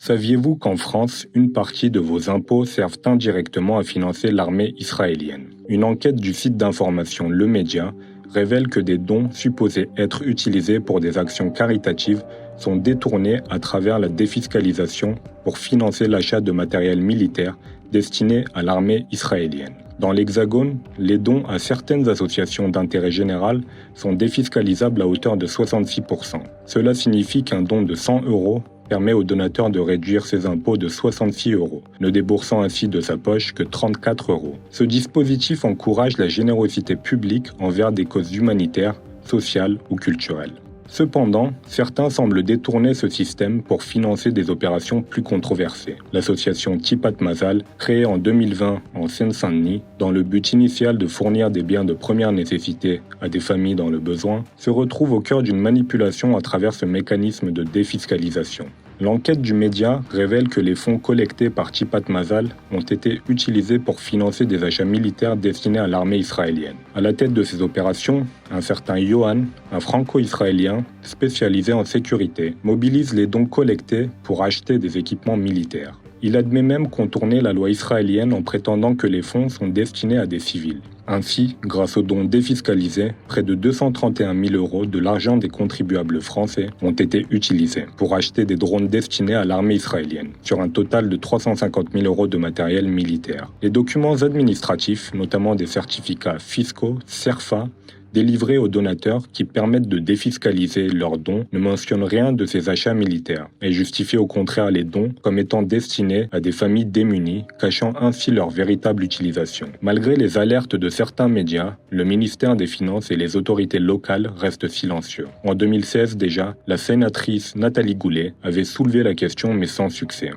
Saviez-vous qu'en France, une partie de vos impôts servent indirectement à financer l'armée israélienne? Une enquête du site d'information Le Média révèle que des dons supposés être utilisés pour des actions caritatives sont détournés à travers la défiscalisation pour financer l'achat de matériel militaire destiné à l'armée israélienne. Dans l'Hexagone, les dons à certaines associations d'intérêt général sont défiscalisables à hauteur de 66%. Cela signifie qu'un don de 100 € permet au donateur de réduire ses impôts de 66 €, ne déboursant ainsi de sa poche que 34 €. Ce dispositif encourage la générosité publique envers des causes humanitaires, sociales ou culturelles. Cependant, certains semblent détourner ce système pour financer des opérations plus controversées. L'association Kipat Mazal, créée en 2020 en Seine-Saint-Denis, dans le but initial de fournir des biens de première nécessité à des familles dans le besoin, se retrouve au cœur d'une manipulation à travers ce mécanisme de défiscalisation. L'enquête du média révèle que les fonds collectés par Kipat Mazal ont été utilisés pour financer des achats militaires destinés à l'armée israélienne. À la tête de ces opérations, un certain Yohan, un franco-israélien spécialisé en sécurité, mobilise les dons collectés pour acheter des équipements militaires. Il admet même contourner la loi israélienne en prétendant que les fonds sont destinés à des civils. Ainsi, grâce aux dons défiscalisés, près de 231 000 € de l'argent des contribuables français ont été utilisés pour acheter des drones destinés à l'armée israélienne, sur un total de 350 000 € de matériel militaire. Les documents administratifs, notamment des certificats fiscaux, CERFA, délivrés aux donateurs qui permettent de défiscaliser leurs dons, ne mentionnent rien de ces achats militaires et justifient au contraire les dons comme étant destinés à des familles démunies, cachant ainsi leur véritable utilisation. Malgré les alertes de certains médias, le ministère des Finances et les autorités locales restent silencieux. En 2016 déjà, la sénatrice Nathalie Goulet avait soulevé la question mais sans succès.